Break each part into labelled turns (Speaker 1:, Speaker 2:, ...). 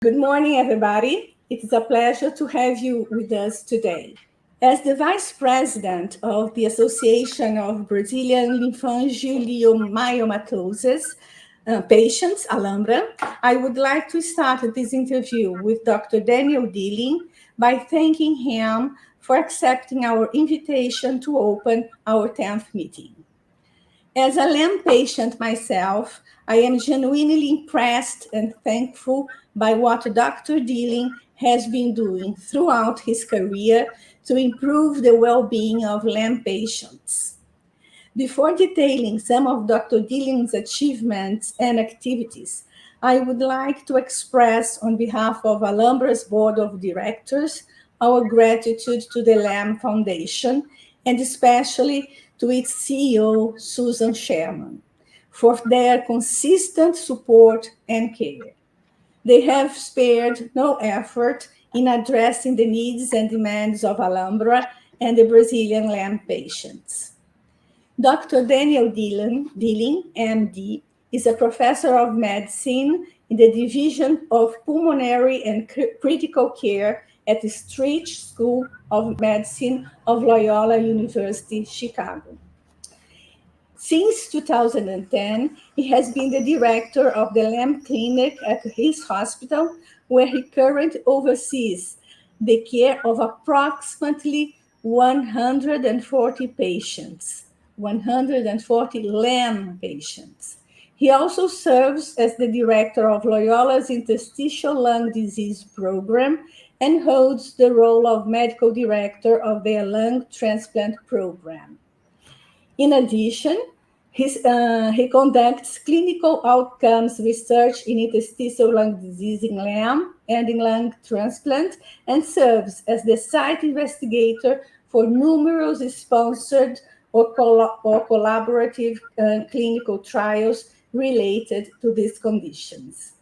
Speaker 1: Good morning, everybody. It is a pleasure to have you with us today. As the Vice President of the Association of Brazilian Lymphangioliomyomatosis Patients, Alambra, I would like to start this interview with Dr. Daniel Dilling by thanking him for accepting our invitation to open our 10th meeting. As a LAM patient myself, I am genuinely impressed and thankful by what Dr. Dilling has been doing throughout his career to improve the well-being of LAM patients. Before detailing some of Dr. Dilling's achievements and activities, I would like to express on behalf of Alambra's Board of Directors our gratitude to the LAM Foundation and especially to its CEO, Susan Sherman, for their consistent support and care. They have spared no effort in addressing the needs and demands of Alambra and the Brazilian LAM patients. Dr. Daniel Dilling, MD, is a professor of medicine in the Division of Pulmonary and Critical Care at the Stritch School of Medicine of Loyola University, Chicago. Since 2010, he has been the director of the LAM Clinic at his hospital, where he currently oversees the care of approximately 140 patients, 140 LAM patients. He also serves as the director of Loyola's Interstitial Lung Disease Program and holds the role of medical director of their lung transplant program. In addition, he conducts clinical outcomes research in interstitial lung disease in LAM and in lung transplant and serves as the site investigator for numerous sponsored or collaborative clinical trials related to these conditions.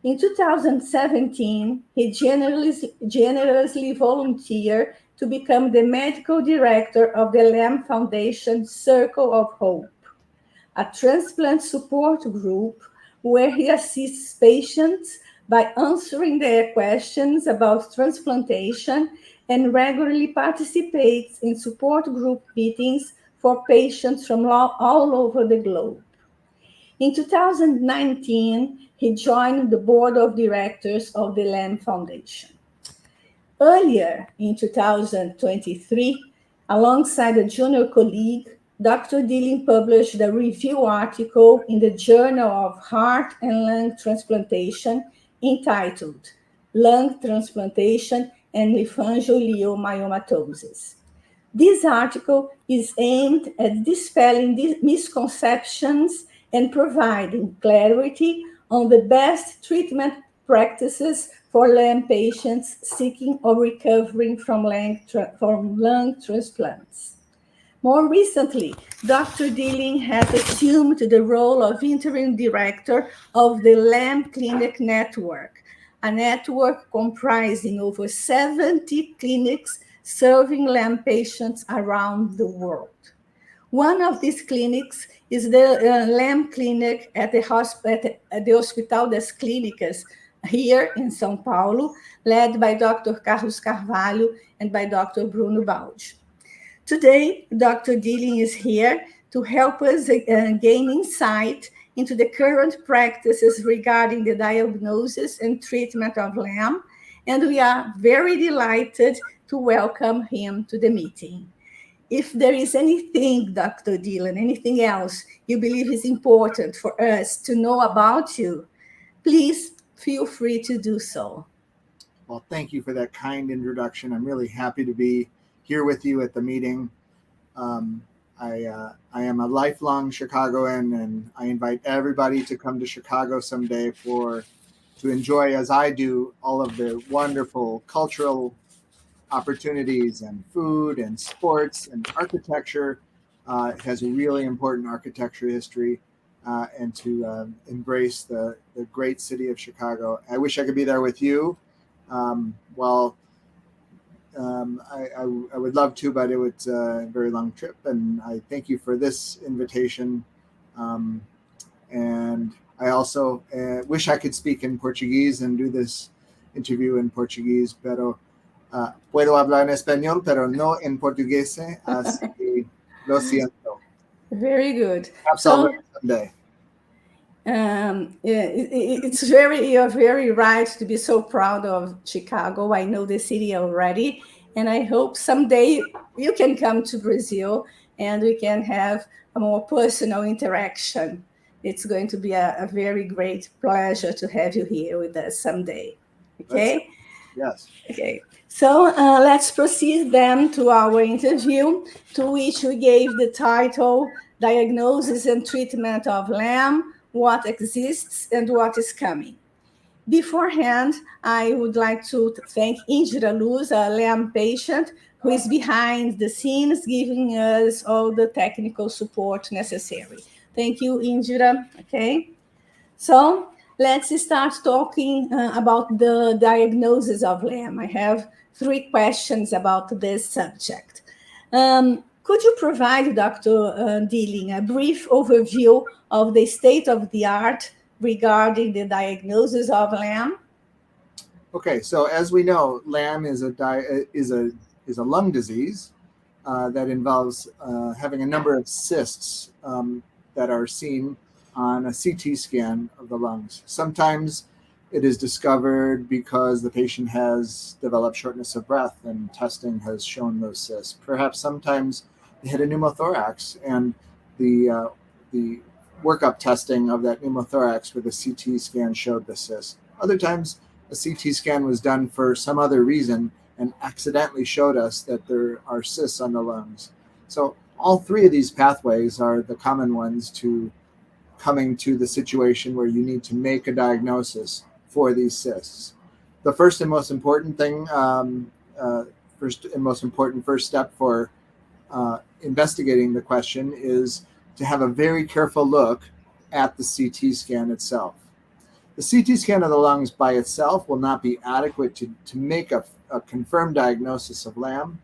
Speaker 1: In 2017, he generously volunteered to become the medical director of the LAM Foundation Circle of Hope, a transplant support group where he assists patients by answering their questions about transplantation and regularly participates in support group meetings for patients from all over the globe. In 2019, he joined the board of directors of the LAM Foundation. Earlier in 2023, alongside a junior colleague, Dr. Dilling published a review article in the Journal of Heart and Lung Transplantation entitled Lung Transplantation and Lymphangioliomyomatosis. This article is aimed at dispelling misconceptions and providing clarity on the best treatment practices for LAM patients seeking or recovering from lung transplants. More recently, Dr. Dilling has assumed the role of interim director of the LAM Clinic Network, a network comprising over 70 clinics serving LAM patients around the world. One of these clinics is the LAM clinic at the Hospital das Clínicas here in São Paulo, led by Dr. Carlos Carvalho and by Dr. Bruno Baldi. Today, Dr. Dilling is here to help us gain insight into the current practices regarding the diagnosis and treatment of LAM, and we are very delighted to welcome him to the meeting. If there is anything, Dr. Dilling, anything else you believe is important for us to know about you, please feel free to do so.
Speaker 2: Well, thank you for that kind introduction. I'm really happy to be here with you at the meeting. I am a lifelong Chicagoan, and I invite everybody to come to Chicago someday to enjoy, as I do, all of the wonderful cultural opportunities and food and sports and architecture. It has a really important architecture history, and to embrace the great city of Chicago. I wish I could be there with you. I would love to, but it was a very long trip, and I thank you for this invitation. And I also wish I could speak in Portuguese and do this interview in Portuguese, pero puedo hablar en español, pero no en portugués, así que lo siento.
Speaker 1: Very good.
Speaker 2: Perhaps I'll learn someday.
Speaker 1: You're very right to be so proud of Chicago. I know the city already, and I hope someday you can come to Brazil and we can have a more personal interaction. It's going to be a very great pleasure to have you here with us someday. Okay?
Speaker 2: Yes.
Speaker 1: Okay. So let's proceed then to our interview, to which we gave the title Diagnosis and Treatment of Lamb, What Exists and What is Coming. Beforehand, I would like to thank Indira Luz, a lamb patient, who is behind the scenes giving us all the technical support necessary. Thank you, Indira. Okay. So let's start talking about the diagnosis of lamb. I have 3 questions about this subject. Could you provide, Dr. Dilling, a brief overview of the state of the art regarding the diagnosis of lamb?
Speaker 2: Okay, so as we know, lamb is a lung disease that involves having a number of cysts that are seen on a CT scan of the lungs. Sometimes it is discovered because the patient has developed shortness of breath and testing has shown those cysts. Perhaps sometimes they had a pneumothorax and the workup testing of that pneumothorax with a CT scan showed the cyst. Other times a CT scan was done for some other reason and accidentally showed us that there are cysts on the lungs. So all 3 of these pathways are the common ones to coming to the situation where you need to make a diagnosis for these cysts. The first and most important thing, first step for investigating the question is to have a very careful look at the CT scan itself. The CT scan of the lungs by itself will not be adequate to make a confirmed diagnosis of lamb,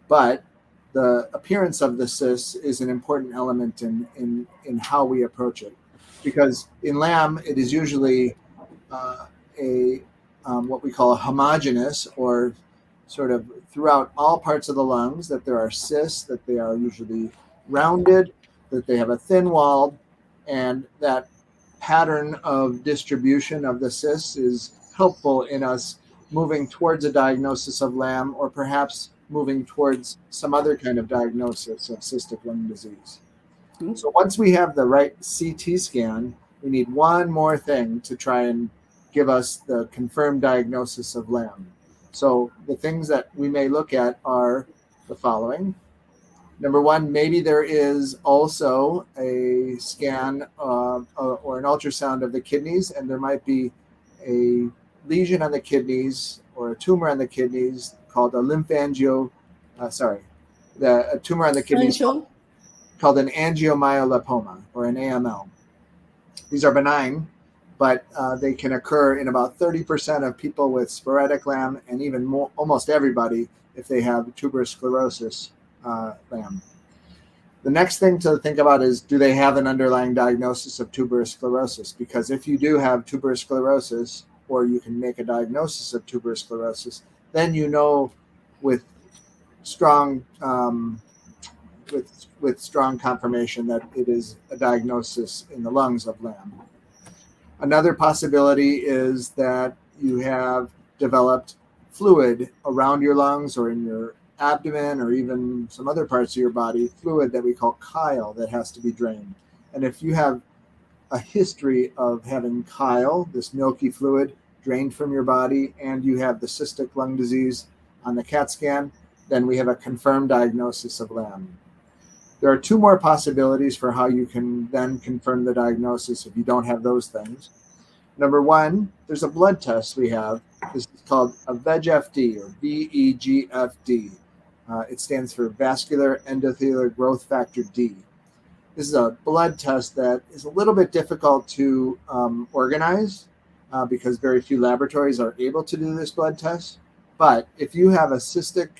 Speaker 2: but the appearance of the cysts is an important element in how we approach it. Because in lamb, it is usually what we call a homogeneous, or sort of throughout all parts of the lungs, that there are cysts, that they are usually rounded, that they have a thin wall, and that pattern of distribution of the cysts is helpful in us moving towards a diagnosis of lamb, or perhaps moving towards some other kind of diagnosis of cystic lung disease. So once we have the right CT scan, we need one more thing to try and give us the confirmed diagnosis of lamb. So the things that we may look at are the following. Number 1, maybe there is also a scan or an ultrasound of the kidneys, and there might be a lesion on the kidneys or a tumor on the kidneys called a a tumor on the kidneys called an angiomyolipoma or an AML. These are benign, but they can occur in about 30% of people with sporadic lamb, and even more, almost everybody if they have tuberous sclerosis lamb. The next thing to think about is, do they have an underlying diagnosis of tuberous sclerosis? Because if you do have tuberous sclerosis, or you can make a diagnosis of tuberous sclerosis, then you know with strong strong confirmation that it is a diagnosis in the lungs of lamb. Another possibility is that you have developed fluid around your lungs or in your abdomen or even some other parts of your body, fluid that we call chyle that has to be drained. And if you have a history of having chyle, this milky fluid, drained from your body, and you have the cystic lung disease on the CAT scan, then we have a confirmed diagnosis of lamb. There are 2 more possibilities for how you can then confirm the diagnosis if you don't have those things. Number 1, there's a blood test we have. This is called a VEGF-D or VEGF-D. It stands for vascular endothelial growth factor D. This is a blood test that is a little bit difficult to organize because very few laboratories are able to do this blood test. But if you have a cystic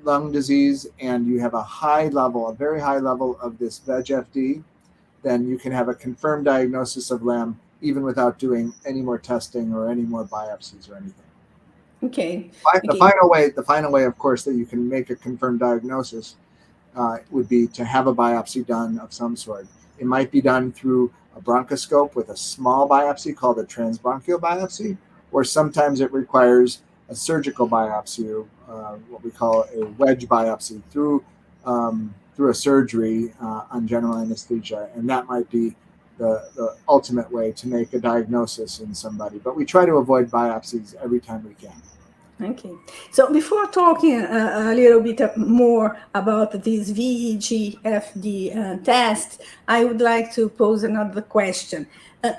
Speaker 2: lung disease and you have a very high level of this VEGF-D, then you can have a confirmed diagnosis of LAM even without doing any more testing or any more biopsies or anything.
Speaker 1: Okay.
Speaker 2: The final way, of course, that you can make a confirmed diagnosis would be to have a biopsy done of some sort. It might be done through a bronchoscope with a small biopsy called a transbronchial biopsy, or sometimes it requires a surgical biopsy, what we call a wedge biopsy through a surgery on general anesthesia, and that might be the ultimate way to make a diagnosis in somebody. But we try to avoid biopsies every time we can.
Speaker 1: Okay. So before talking a little bit more about this VEGFD test, I would like to pose another question.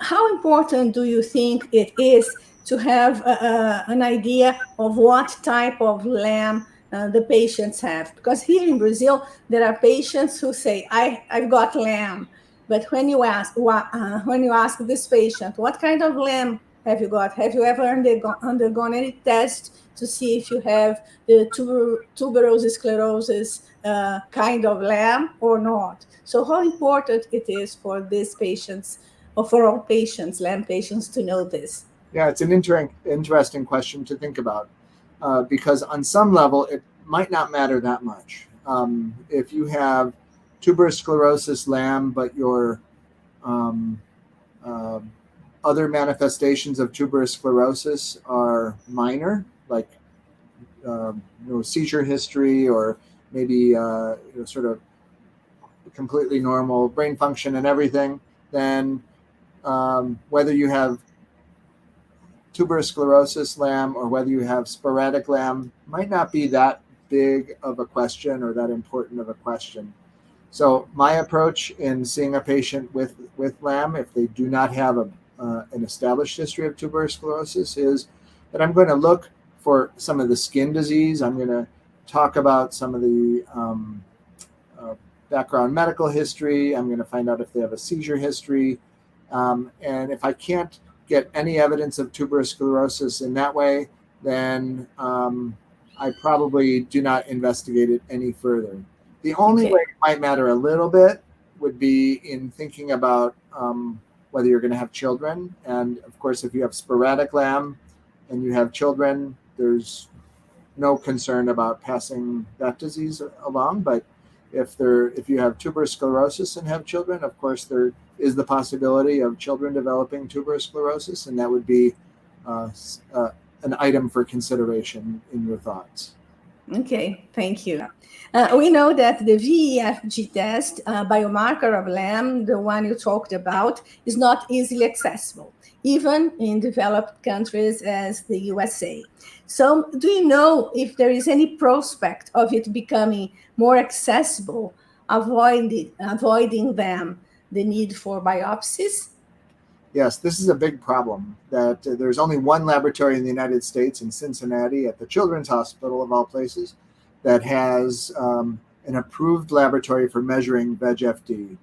Speaker 1: How important do you think it is to have an idea of what type of LAM the patients have? Because here in Brazil, there are patients who say, I've got LAM. But when you ask this patient, what kind of LAM have you got? Have you ever undergone any test to see if you have the tuberous sclerosis kind of LAM or not? So how important it is for these patients, or for all patients, LAM patients, to know this?
Speaker 2: Yeah, it's an interesting question to think about because on some level, it might not matter that much. If you have tuberous sclerosis LAM, but your other manifestations of tuberous sclerosis are minor, like seizure history, or maybe sort of completely normal brain function and everything, then whether you have tuberous sclerosis LAM or whether you have sporadic LAM might not be that big of a question or that important of a question. So my approach in seeing a patient with LAM, if they do not have an established history of tuberous sclerosis, is that I'm going to look for some of the skin disease. I'm going to talk about some of the background medical history. I'm going to find out if they have a seizure history. And if I can't get any evidence of tuberous sclerosis in that way, then I probably do not investigate it any further. The only way it might matter a little bit would be in thinking about whether you're going to have children. And of course, if you have sporadic LAM and you have children, there's no concern about passing that disease along. But if you have tuberous sclerosis and have children, of course, there is the possibility of children developing tuberous sclerosis, and that would be an item for consideration in your thoughts.
Speaker 1: Okay, thank you. We know that the VEFG test, biomarker of LAM, the one you talked about, is not easily accessible, even in developed countries as the USA. So do you know if there is any prospect of it becoming more accessible, avoiding them the need for biopsies?
Speaker 2: Yes, this is a big problem, that there's only one laboratory in the United States, in Cincinnati, at the Children's Hospital of all places, that has an approved laboratory for measuring VEGFD.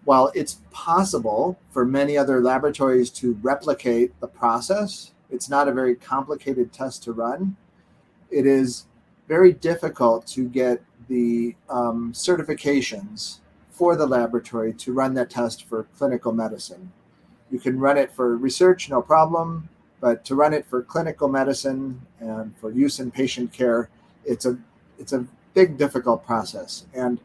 Speaker 2: While it's possible for many other laboratories to replicate the process, it's not a very complicated test to run. It is very difficult to get the certifications for the laboratory to run that test for clinical medicine. You can run it for research, no problem, but to run it for clinical medicine and for use in patient care, it's a big, difficult process. And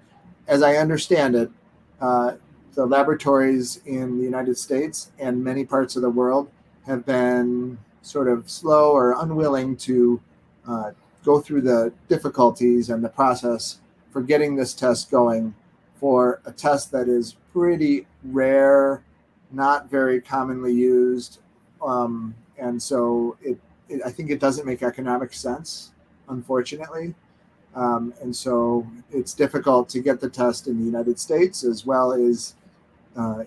Speaker 2: as I understand it, the laboratories in the United States and many parts of the world have been sort of slow or unwilling to go through the difficulties and the process for getting this test going, for a test that is pretty rare, not very commonly used. And so I think it doesn't make economic sense, unfortunately. And so it's difficult to get the test in the United States, as well as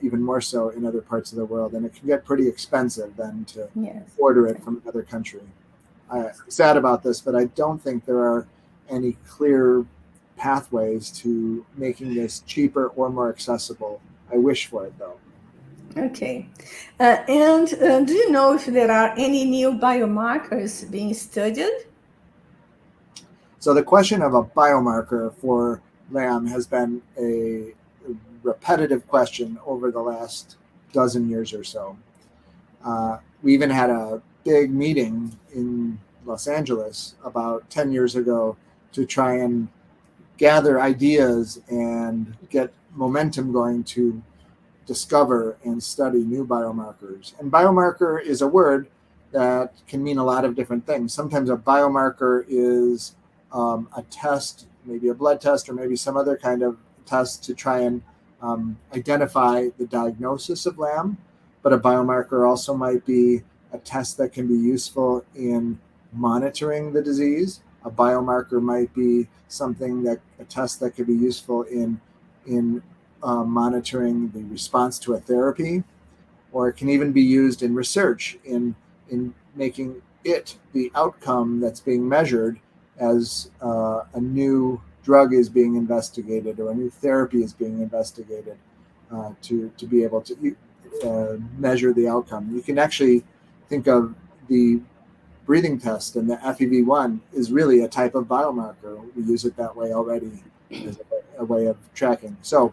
Speaker 2: even more so in other parts of the world. And it can get pretty expensive then to order it from another country. I'm sad about this, but I don't think there are any clear pathways to making this cheaper or more accessible. I wish for it, though.
Speaker 1: Okay. And do you know if there are any new biomarkers being studied?
Speaker 2: So the question of a biomarker for LAM has been a repetitive question over the last dozen years or so. We even had a big meeting in Los Angeles about 10 years ago to try and gather ideas and get momentum going to discover and study new biomarkers. And biomarker is a word that can mean a lot of different things. Sometimes a biomarker is a test, maybe a blood test or maybe some other kind of test to try and identify the diagnosis of LAM. But a biomarker also might be a test that can be useful in monitoring the disease. A biomarker might be a test that could be useful in monitoring the response to a therapy, or it can even be used in research in making it the outcome that's being measured as a new drug is being investigated or a new therapy is being investigated to be able to measure the outcome. You can actually think of the breathing test, and the FEV1 is really a type of biomarker. We use it that way already as a way of tracking. So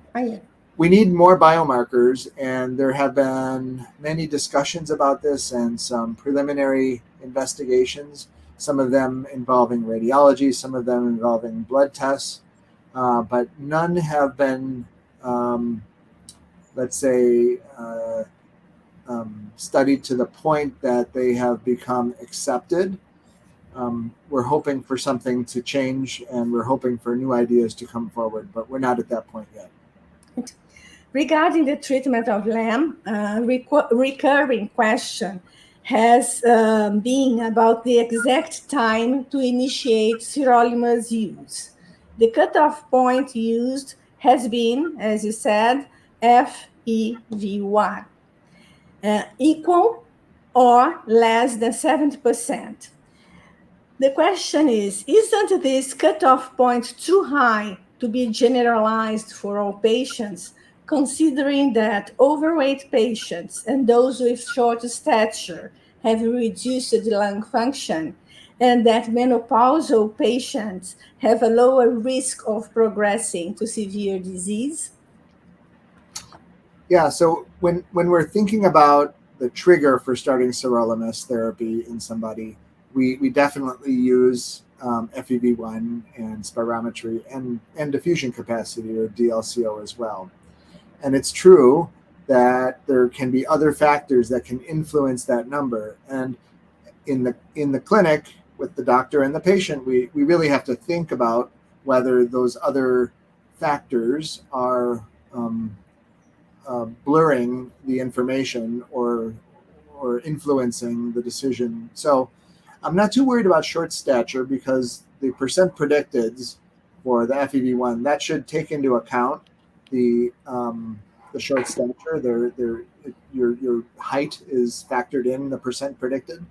Speaker 2: we need more biomarkers, and there have been many discussions about this and some preliminary investigations, some of them involving radiology, some of them involving blood tests, but none have been, studied to the point that they have become accepted. We're hoping for something to change, and we're hoping for new ideas to come forward, but we're not at that point yet.
Speaker 1: Regarding the treatment of LAM, recurring question has been about the exact time to initiate sirolimus use. The cutoff point used has been, as you said, FEV1, equal or less than 70%. The question is, isn't this cutoff point too high to be generalized for all patients, considering that overweight patients and those with short stature have reduced lung function, and that menopausal patients have a lower risk of progressing to severe disease?
Speaker 2: Yeah, so when we're thinking about the trigger for starting sirolimus therapy in somebody, we definitely use FEV1 and spirometry and diffusion capacity, or DLCO, as well. And it's true that there can be other factors that can influence that number. And in the clinic with the doctor and the patient, we really have to think about whether those other factors are blurring the information or influencing the decision. So I'm not too worried about short stature, because the percent predicteds for the FEV1, that should take into account the short stature. Your height is factored in the percent predicted,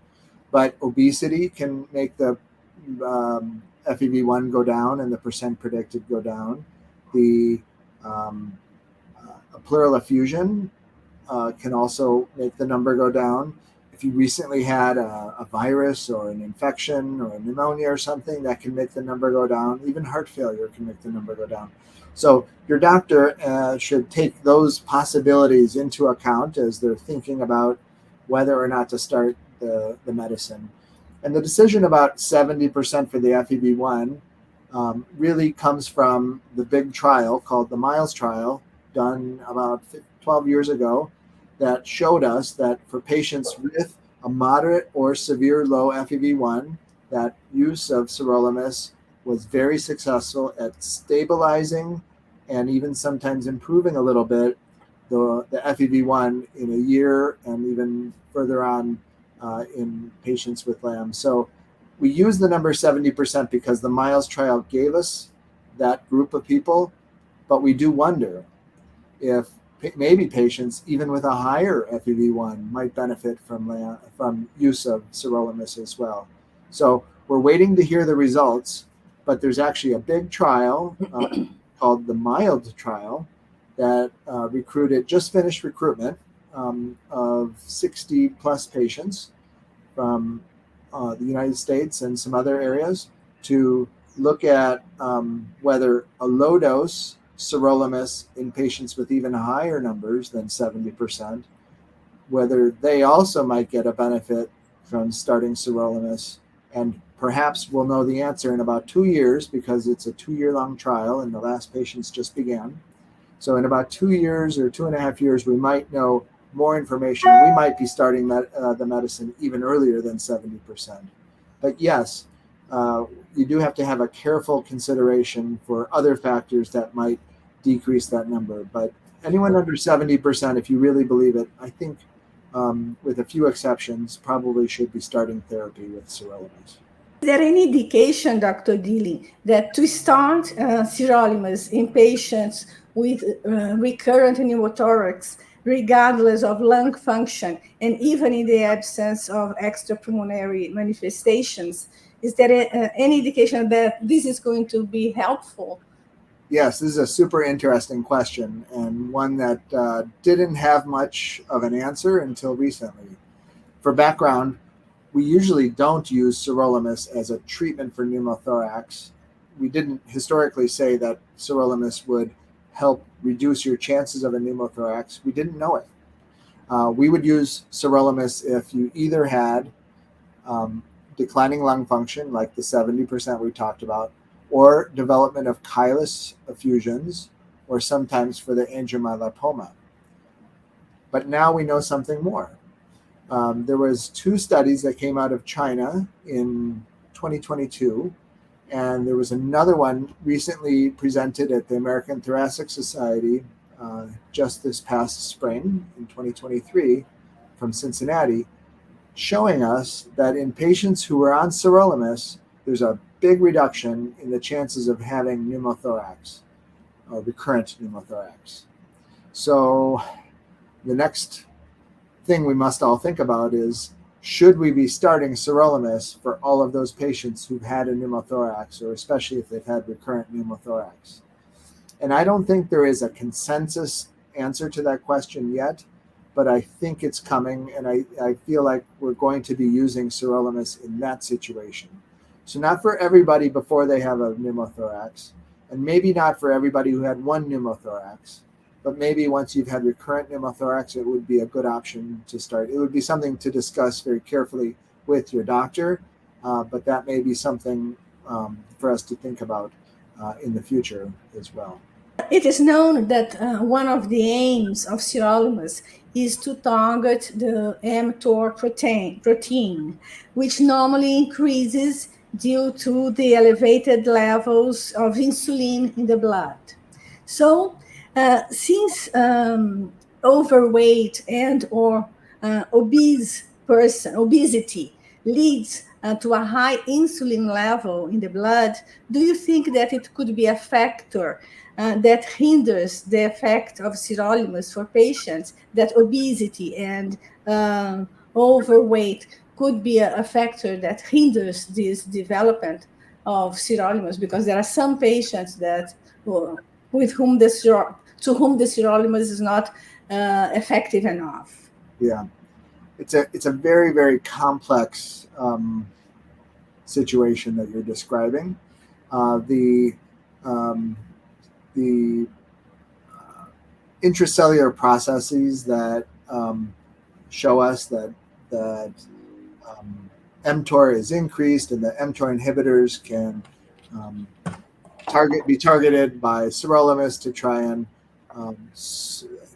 Speaker 2: but obesity can make the FEV1 go down and the percent predicted go down. The pleural effusion can also make the number go down. If you recently had a virus or an infection or a pneumonia or something, that can make the number go down. Even heart failure can make the number go down. So your doctor should take those possibilities into account as they're thinking about whether or not to start the medicine. And the decision about 70% for the FEV1 really comes from the big trial called the MILES trial, done about 12 years ago, that showed us that for patients with a moderate or severe low FEV1, that use of sirolimus was very successful at stabilizing and even sometimes improving a little bit the FEV1 in a year, and even further on in patients with LAM. So we use the number 70% because the MILES trial gave us that group of people, but we do wonder if maybe patients even with a higher FEV1 might benefit from use of sirolimus as well. So we're waiting to hear the results, but there's actually a big trial called the MILD trial that just finished recruitment of 60 plus patients from the United States and some other areas to look at whether a low dose sirolimus in patients with even higher numbers than 70%, whether they also might get a benefit from starting sirolimus. And perhaps we'll know the answer in about 2 years, because it's a 2-year-long trial and the last patients just began. So in about 2 years or 2.5 years, we might know more information. We might be starting the medicine even earlier than 70%. But yes, you do have to have a careful consideration for other factors that might decrease that number. But anyone under 70%, if you really believe it, I think with a few exceptions, probably should be starting therapy with sirolimus.
Speaker 1: Is there any indication, Dr. Dilling, that to start sirolimus in patients with recurrent pneumothorax, regardless of lung function, and even in the absence of extrapulmonary manifestations, is there any indication that this is going to be helpful?
Speaker 2: Yes, this is a super interesting question, and one that didn't have much of an answer until recently. For background, we usually don't use sirolimus as a treatment for pneumothorax. We didn't historically say that sirolimus would help reduce your chances of a pneumothorax. We didn't know it. We would use sirolimus if you either had declining lung function, like the 70% we talked about, or development of chylous effusions, or sometimes for the angiomyolipoma. But now we know something more. There was 2 studies that came out of China in 2022, and there was another one recently presented at the American Thoracic Society just this past spring in 2023 from Cincinnati, showing us that in patients who were on sirolimus, there's a big reduction in the chances of having pneumothorax, or recurrent pneumothorax. So the next thing we must all think about is, should we be starting sirolimus for all of those patients who've had a pneumothorax, or especially if they've had recurrent pneumothorax? And I don't think there is a consensus answer to that question yet, but I think it's coming, and I feel like we're going to be using sirolimus in that situation. So not for everybody before they have a pneumothorax, and maybe not for everybody who had one pneumothorax, but maybe once you've had recurrent pneumothorax, it would be a good option to start. It would be something to discuss very carefully with your doctor, but that may be something for us to think about in the future as well.
Speaker 1: It is known that one of the aims of sirolimus is to target the mTOR protein, which normally increases due to the elevated levels of insulin in the blood. So, since overweight and or obesity leads to a high insulin level in the blood, do you think that it could be a factor that hinders the effect of sirolimus for patients, that obesity and overweight could be a factor that hinders this development of sirolimus? Because there are some patients that with whom to whom the sirolimus is not effective enough.
Speaker 2: Yeah, it's a very, very complex situation that you're describing. The intracellular processes that show us that mTOR is increased, and the mTOR inhibitors can be targeted by sirolimus to try and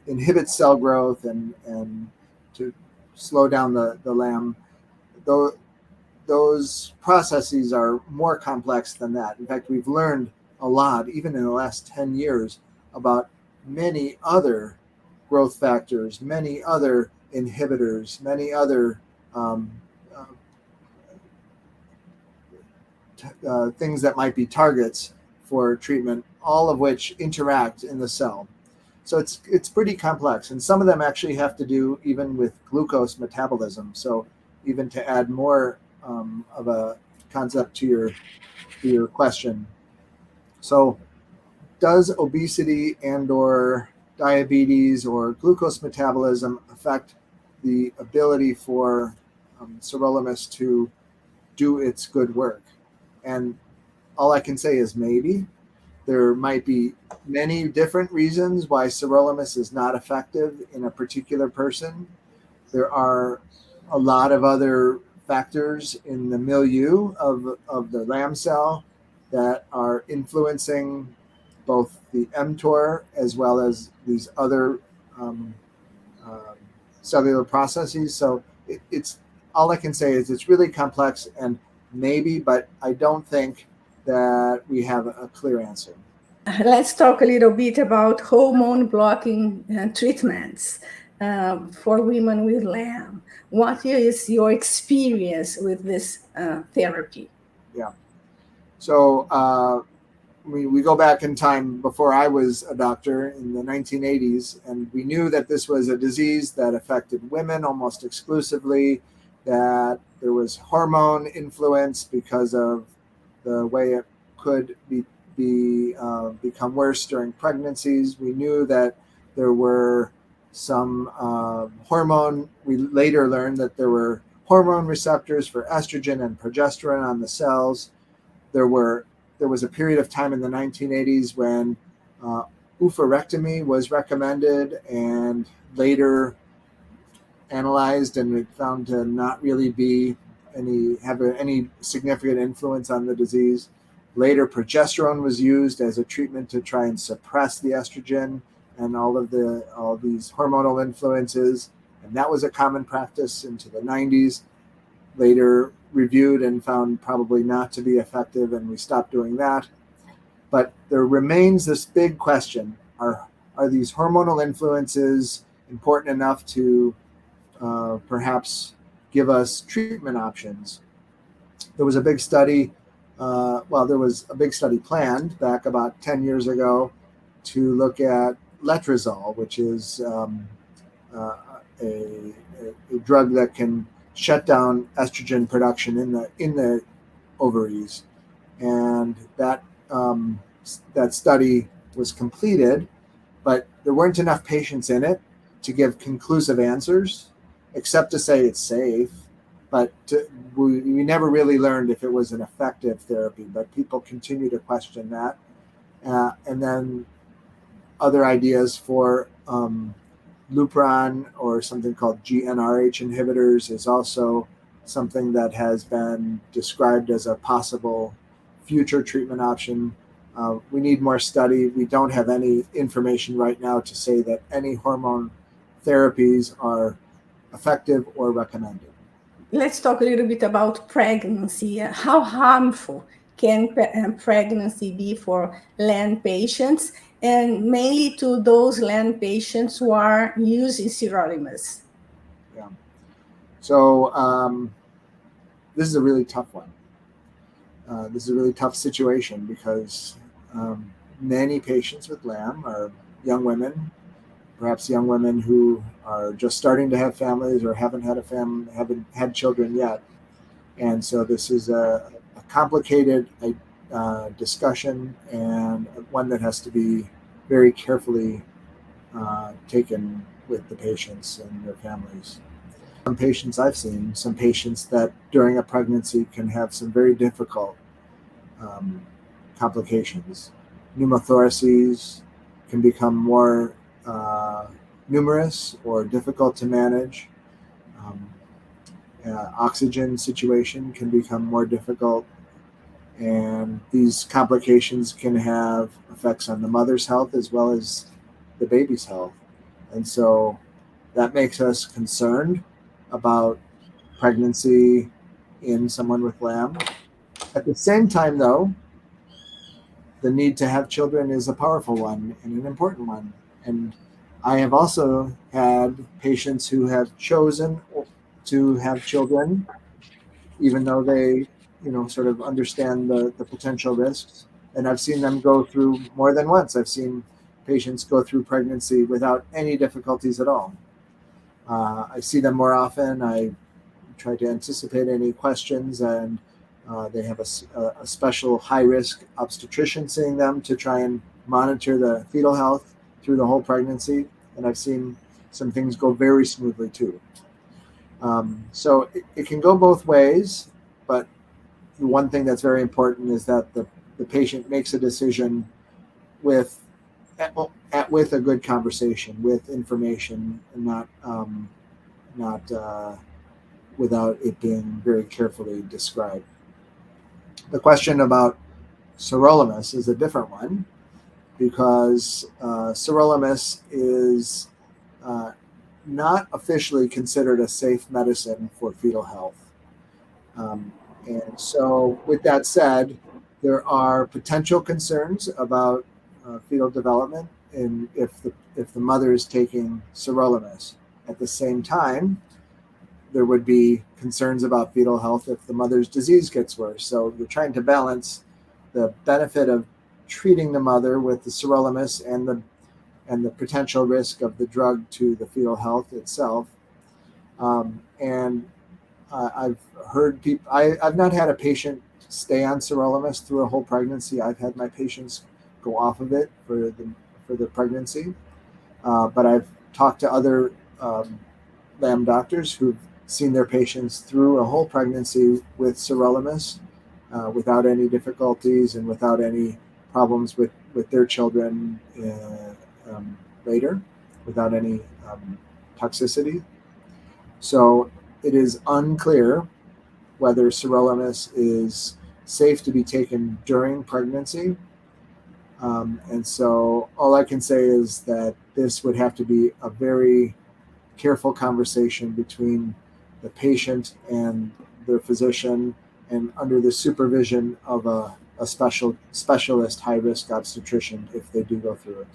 Speaker 2: inhibit cell growth and to slow down the LAM. Those processes are more complex than that. In fact, we've learned a lot, even in the last 10 years, about many other growth factors, many other inhibitors, many other things that might be targets for treatment, all of which interact in the cell. So it's pretty complex, and some of them actually have to do even with glucose metabolism. So even to add more of a concept to your question. So does obesity and or diabetes or glucose metabolism affect the ability for sirolimus to do its good work? And all I can say is maybe. There might be many different reasons why sirolimus is not effective in a particular person. There are a lot of other factors in the milieu of the lamb cell that are influencing both the mTOR as well as these other um, um, cellular processes. So it's all I can say is it's really complex, and maybe, but I don't think that we have a clear answer.
Speaker 1: Let's talk a little bit about hormone blocking treatments for women with LAM. What is your experience with this therapy?
Speaker 2: Yeah. So we go back in time before I was a doctor in the 1980s, and we knew that this was a disease that affected women almost exclusively, that there was hormone influence because of the way it could become worse during pregnancies. We knew that there were some hormone. We later learned that there were hormone receptors for estrogen and progesterone on the cells. There was a period of time in the 1980s when oophorectomy was recommended and later analyzed and found to not really have any significant influence on the disease. Later, progesterone was used as a treatment to try and suppress the estrogen and all these hormonal influences, and that was a common practice into the 90s. Later reviewed and found probably not to be effective, and we stopped doing that. But there remains this big question: are these hormonal influences important enough to perhaps give us treatment options? There was a big study. There was a big study planned back about 10 years ago to look at letrozole, which is a drug that can shut down estrogen production in the ovaries, and that study was completed, but there weren't enough patients in it to give conclusive answers, except to say it's safe. But we never really learned if it was an effective therapy. But people continue to question that, and then other ideas for Lupron or something called GnRH inhibitors is also something that has been described as a possible future treatment option. We need more study. We don't have any information right now to say that any hormone therapies are effective or recommended.
Speaker 1: Let's talk a little bit about pregnancy. How harmful can pregnancy be for LAN patients, and mainly to those LAN patients who are using sirolimus?
Speaker 2: Yeah. So this is a really tough one. This is a really tough situation because many patients with LAM are young women, perhaps young women who are just starting to have families or haven't had children yet. And so this is a complicated discussion, and one that has to be very carefully taken with the patients and their families. Some patients I've seen, some patients that during a pregnancy can have some very difficult complications. Pneumothoraces can become more numerous or difficult to manage. Oxygen situation can become more difficult, and these complications can have effects on the mother's health as well as the baby's health. And so that makes us concerned about pregnancy in someone with LAM. At the same time, though, the need to have children is a powerful one and an important one. And I have also had patients who have chosen to have children, even though they, sort of understand the potential risks. And I've seen them go through more than once. I've seen patients go through pregnancy without any difficulties at all. I see them more often. I try to anticipate any questions, and they have a special high-risk obstetrician seeing them to try and monitor the fetal health through the whole pregnancy. And I've seen some things go very smoothly too. So it can go both ways, but the one thing that's very important is that the patient makes a decision with with a good conversation, with information, and not without it being very carefully described. The question about sirolimus is a different one because sirolimus is not officially considered a safe medicine for fetal health. And so, with that said, there are potential concerns about fetal development if the mother is taking sirolimus. At the same time, there would be concerns about fetal health if the mother's disease gets worse. So you're trying to balance the benefit of treating the mother with the sirolimus and the potential risk of the drug to the fetal health itself. And I've heard people. I've not had a patient stay on sirolimus through a whole pregnancy. I've had my patients go off of it for the pregnancy, but I've talked to other lamb doctors who've seen their patients through a whole pregnancy with sirolimus without any difficulties and without any problems with their children later, without any toxicity. So it is unclear whether sirolimus is safe to be taken during pregnancy. And so all I can say is that this would have to be a very careful conversation between the patient and their physician and under the supervision of a specialist high-risk obstetrician if they do go through it.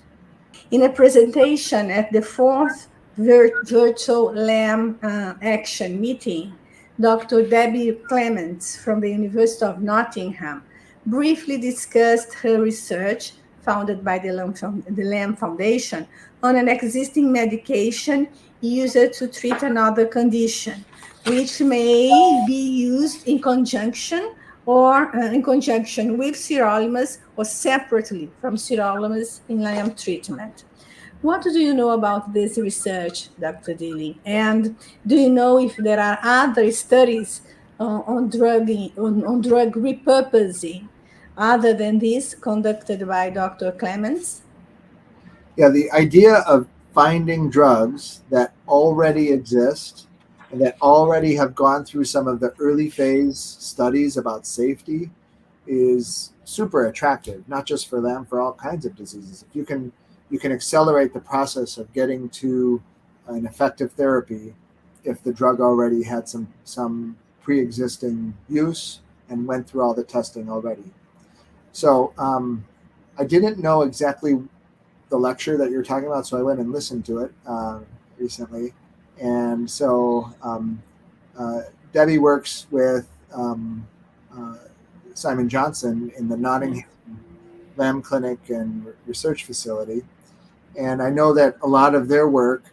Speaker 1: In a presentation at the fourth virtual LAM action meeting, Dr. Debbie Clements from the University of Nottingham briefly discussed her research founded by the LAM Foundation on an existing medication used to treat another condition, which may be used in conjunction with sirolimus or separately from sirolimus in LAM treatment. What do you know about this research, Dr. Dilling? And do you know if there are other studies on drug repurposing other than this conducted by Dr. Clements?
Speaker 2: Yeah, the idea of finding drugs that already exist and that already have gone through some of the early phase studies about safety is super attractive, not just for them, for all kinds of diseases. If you can accelerate the process of getting to an effective therapy if the drug already had some pre-existing use and went through all the testing already. So I didn't know exactly the lecture that you're talking about, so I went and listened to it recently. And so Debbie works with Simon Johnson in the Nottingham Lamb Clinic and Research Facility. And I know that a lot of their work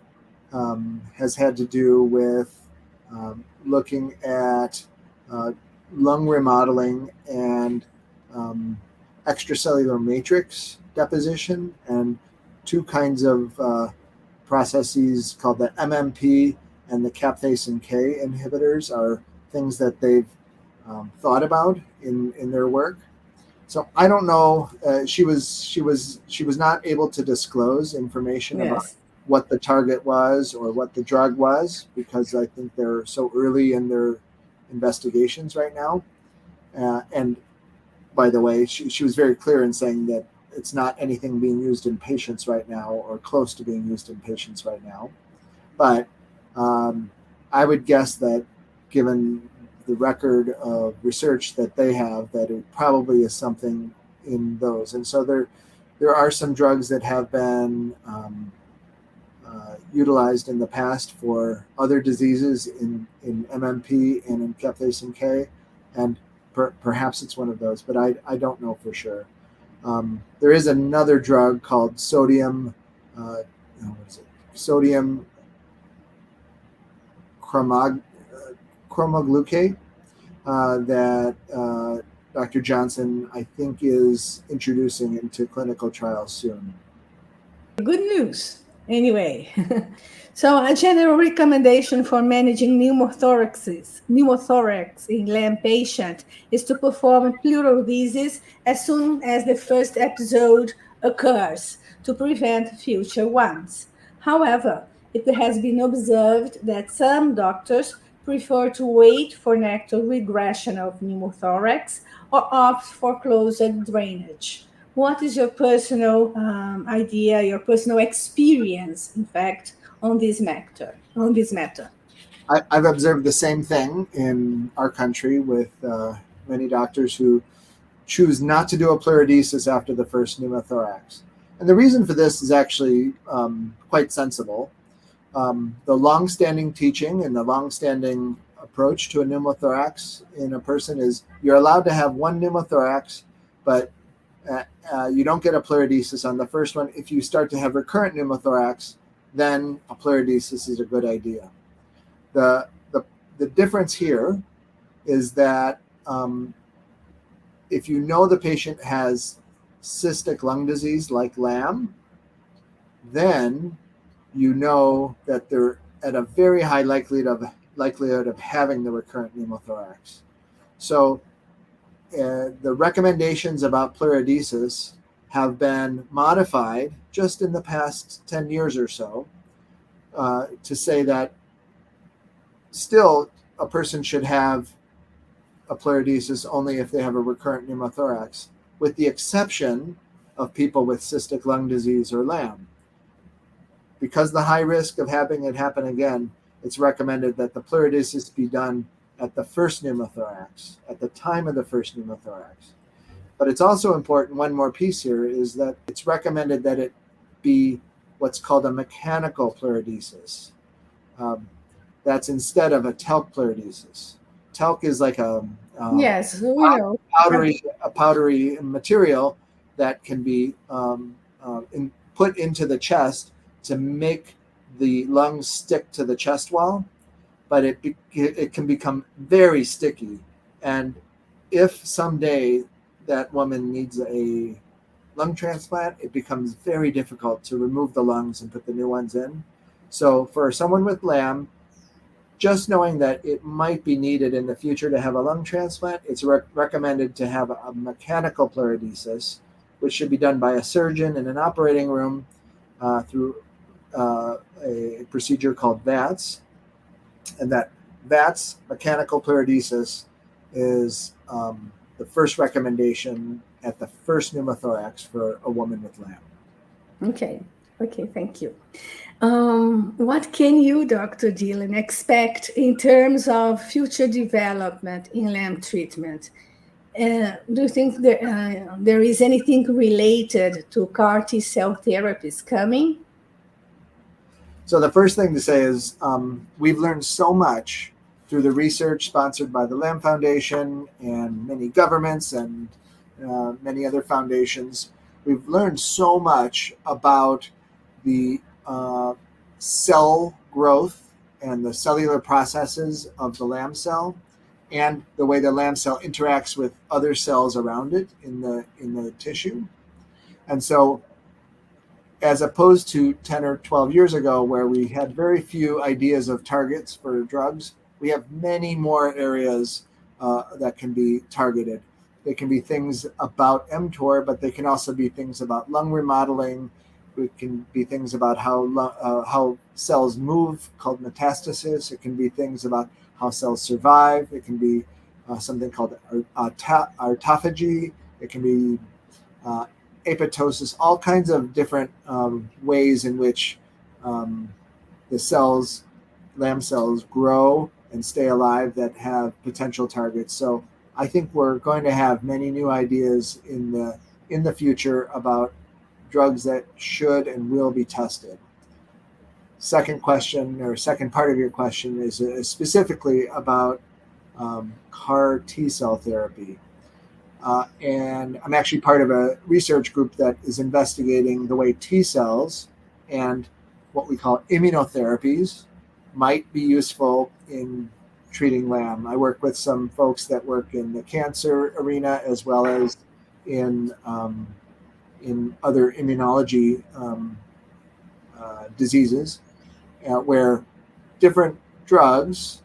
Speaker 2: has had to do with looking at lung remodeling and extracellular matrix deposition, and two kinds of processes called the MMP and the capsaicin K inhibitors are things that they've thought about in their work. So I don't know. She was not able to disclose information about what the target was or what the drug was because I think they're so early in their investigations right now. And by the way, she was very clear in saying that it's not anything being used in patients right now or close to being used in patients right now. But I would guess that given the record of research that they have, that it probably is something in those. And so there are some drugs that have been utilized in the past for other diseases in MMP and in capsaicin K, and perhaps it's one of those, but I don't know for sure. There is another drug called sodium chromoglucate that Dr. Johnson, I think, is introducing into clinical trials soon.
Speaker 1: Good news. Anyway, so a general recommendation for managing pneumothorax in lamb patient is to perform pleurodesis as soon as the first episode occurs to prevent future ones. However, it has been observed that some doctors prefer to wait for nectar regression of pneumothorax or opt for closed drainage. What is your personal idea, your personal experience, in fact, on this matter?
Speaker 2: I've observed the same thing in our country with many doctors who choose not to do a pleurodesis after the first pneumothorax. And the reason for this is actually quite sensible. The long-standing teaching and the long-standing approach to a pneumothorax in a person is you're allowed to have one pneumothorax, but you don't get a pleurodesis on the first one. If you start to have recurrent pneumothorax, then a pleurodesis is a good idea. The difference here is that if you know the patient has cystic lung disease like LAM, then you know that they're at a very high likelihood of having the recurrent pneumothorax. So the recommendations about pleurodesis have been modified just in the past 10 years or so to say that still a person should have a pleurodesis only if they have a recurrent pneumothorax, with the exception of people with cystic lung disease or LAM. Because the high risk of having it happen again, it's recommended that the pleurodesis be done at the first pneumothorax, at the time of the first pneumothorax. But it's also important, one more piece here, is that it's recommended that it be what's called a mechanical pleurodesis. That's instead of a talc pleurodesis. Talc is like a
Speaker 1: yes, we know.
Speaker 2: powdery material that can be put into the chest to make the lungs stick to the chest wall, but it can become very sticky. And if someday that woman needs a lung transplant, it becomes very difficult to remove the lungs and put the new ones in. So for someone with LAM, just knowing that it might be needed in the future to have a lung transplant, it's recommended to have a mechanical pleurodesis, which should be done by a surgeon in an operating room through a procedure called VATS. And that VATS, mechanical pleurodesis, is the first recommendation at the first pneumothorax for a woman with LAM.
Speaker 1: Okay, thank you. What can you, Dr. Dilling, expect in terms of future development in LAM treatment? Do you think there is anything related to CAR T-cell therapies coming?
Speaker 2: So the first thing to say is we've learned so much through the research sponsored by the LAM Foundation and many governments and many other foundations. We've learned so much about the cell growth and the cellular processes of the LAM cell and the way the LAM cell interacts with other cells around it in the tissue. And so as opposed to 10 or 12 years ago, where we had very few ideas of targets for drugs, we have many more areas that can be targeted. They can be things about mTOR, but they can also be things about lung remodeling. It can be things about how cells move, called metastasis. It can be things about how cells survive. It can be something called autophagy. It can be apoptosis, all kinds of different ways in which the LAM cells grow and stay alive that have potential targets. So I think we're going to have many new ideas in the future about drugs that should and will be tested. Second question, or second part of your question, is specifically about CAR T-cell therapy. And I'm actually part of a research group that is investigating the way T cells and what we call immunotherapies might be useful in treating LAM. I work with some folks that work in the cancer arena as well as in other immunology diseases, where different drugs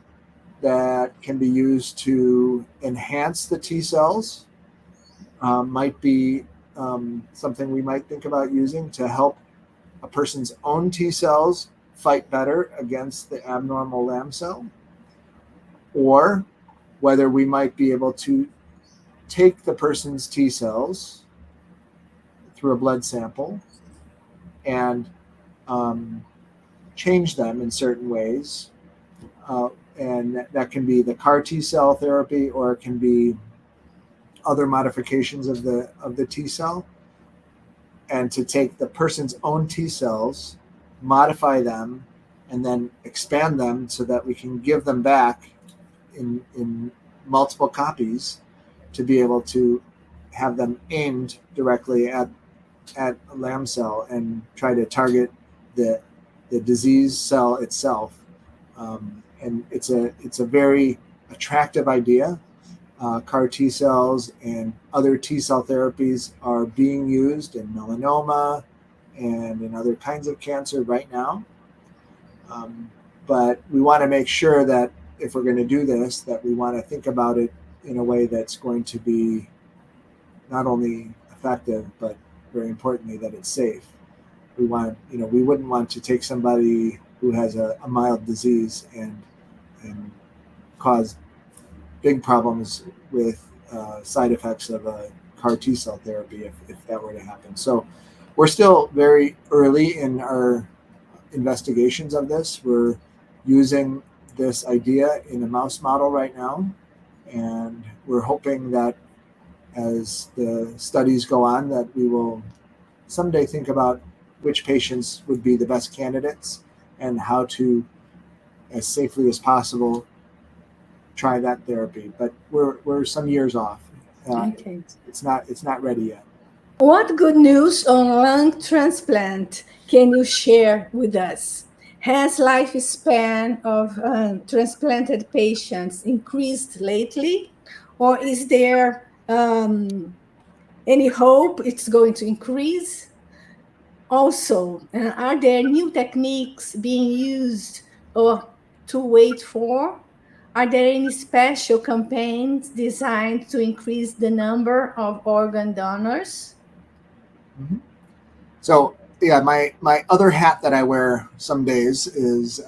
Speaker 2: that can be used to enhance the T cells might be something we might think about using to help a person's own T cells fight better against the abnormal LAM cell, or whether we might be able to take the person's T cells through a blood sample and change them in certain ways. And that can be the CAR T cell therapy, or it can be other modifications of the T cell, and to take the person's own T cells, modify them, and then expand them so that we can give them back in multiple copies to be able to have them aimed directly at a LAM cell and try to target the disease cell itself. And it's a very attractive idea. CAR T cells and other T cell therapies are being used in melanoma and in other kinds of cancer right now. But we want to make sure that if we're going to do this, that we want to think about it in a way that's going to be not only effective, but very importantly, that it's safe. We wouldn't want to take somebody who has a mild disease and cause big problems with side effects of a CAR T cell therapy if that were to happen. So we're still very early in our investigations of this. We're using this idea in a mouse model right now, and we're hoping that as the studies go on, that we will someday think about which patients would be the best candidates and how to, as safely as possible, try that therapy. But we're some years off.
Speaker 1: Okay.
Speaker 2: It's not ready yet.
Speaker 1: What good news on lung transplant can you share with us? Has lifespan of transplanted patients increased lately, or is there any hope it's going to increase? Also, are there new techniques being used or to wait for? Are there any special campaigns designed to increase the number of organ donors?
Speaker 2: Mm-hmm. So yeah, my other hat that I wear some days is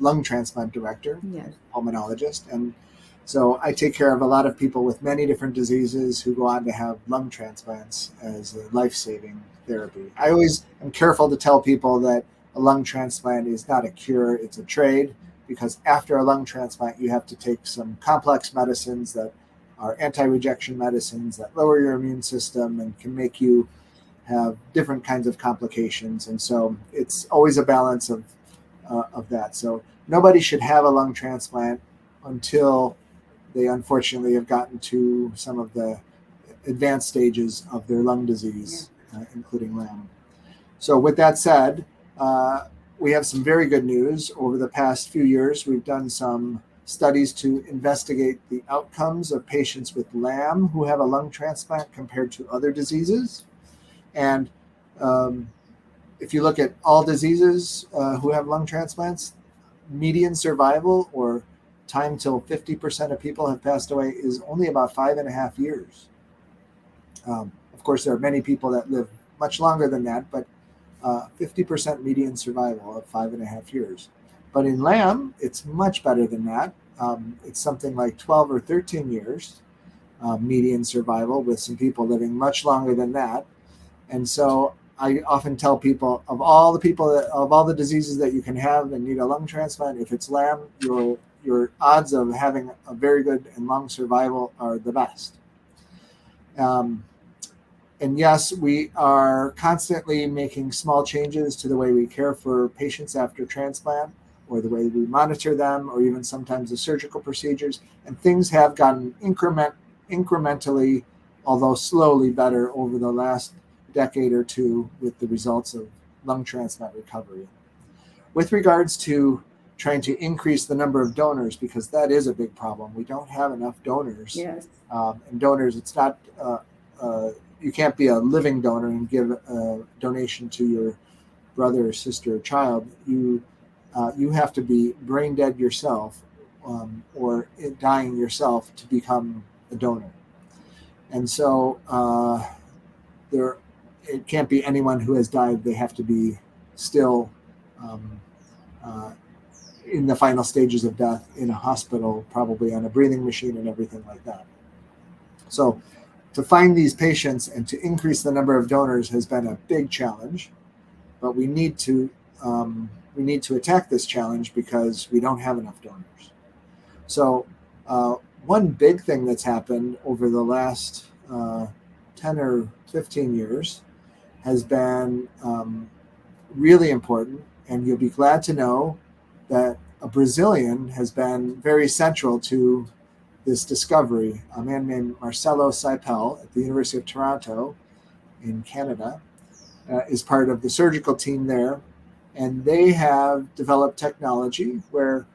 Speaker 2: lung transplant director,
Speaker 1: Yes.
Speaker 2: pulmonologist, and so I take care of a lot of people with many different diseases who go on to have lung transplants as a life-saving therapy. I always am careful to tell people that a lung transplant is not a cure, it's a trade, because after a lung transplant, you have to take some complex medicines that are anti-rejection medicines that lower your immune system and can make you have different kinds of complications. And so it's always a balance of that. So nobody should have a lung transplant until they unfortunately have gotten to some of the advanced stages of their lung disease, including LAM. So with that said, we have some very good news. Over the past few years, we've done some studies to investigate the outcomes of patients with LAM who have a lung transplant compared to other diseases. And if you look at all diseases who have lung transplants, median survival, or time till 50% of people have passed away, is only about 5.5 years. Of course, there are many people that live much longer than that, but 50% median survival of 5.5 years. But in LAM, it's much better than that. It's something like 12 or 13 years median survival, with some people living much longer than that. And so I often tell people, of all the diseases that you can have and need a lung transplant, if it's LAM, your odds of having a very good and long survival are the best. And yes, we are constantly making small changes to the way we care for patients after transplant, or the way we monitor them, or even sometimes the surgical procedures. And things have gotten incrementally, although slowly, better over the last decade or two with the results of lung transplant recovery. With regards to trying to increase the number of donors, because that is a big problem. We don't have enough donors.
Speaker 1: Yes.
Speaker 2: And donors, it's not, you can't be a living donor and give a donation to your brother or sister or child. You have to be brain dead yourself or dying yourself to become a donor. And so it can't be anyone who has died. They have to be still in the final stages of death in a hospital, probably on a breathing machine and everything like that. So to find these patients and to increase the number of donors has been a big challenge, but we need to attack this challenge because we don't have enough donors. So one big thing that's happened over the last 10 or 15 years has been really important, and you'll be glad to know that a Brazilian has been very central to this discovery. A man named Marcelo Saipel at the University of Toronto in Canada is part of the surgical team there, and they have developed technology where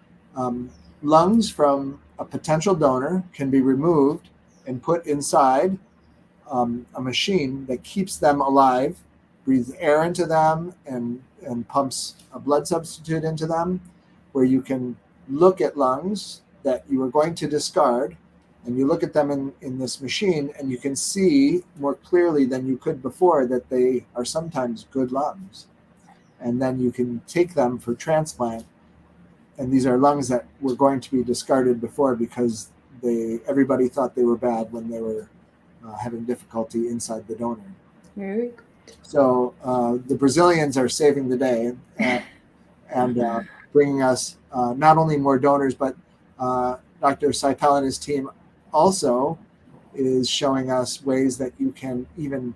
Speaker 2: lungs from a potential donor can be removed and put inside a machine that keeps them alive, breathes air into them, and pumps a blood substitute into them, where you can look at lungs that you are going to discard, and you look at them in this machine, and you can see more clearly than you could before that they are sometimes good lungs. And then you can take them for transplant. And these are lungs that were going to be discarded before because everybody thought they were bad when they were having difficulty inside the donor.
Speaker 1: Very good.
Speaker 2: So the Brazilians are saving the day and bringing us not only more donors, but Dr. Saipel and his team also is showing us ways that you can even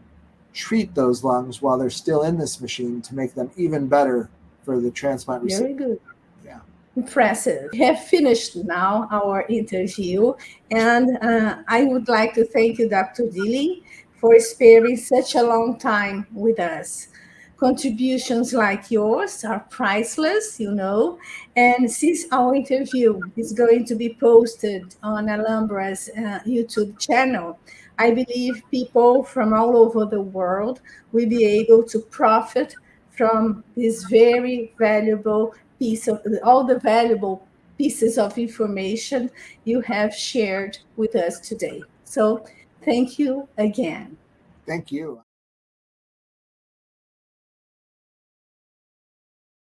Speaker 2: treat those lungs while they're still in this machine to make them even better for the transplant recipient.
Speaker 1: Very good.
Speaker 2: Yeah.
Speaker 1: Impressive. We have finished now our interview, and I would like to thank you, Dr. Dilling, for sparing such a long time with us. Contributions like yours are priceless, and since our interview is going to be posted on Alhambra's YouTube channel, I believe people from all over the world will be able to profit from this very valuable all the valuable pieces of information you have shared with us today. So thank you again.
Speaker 2: Thank you.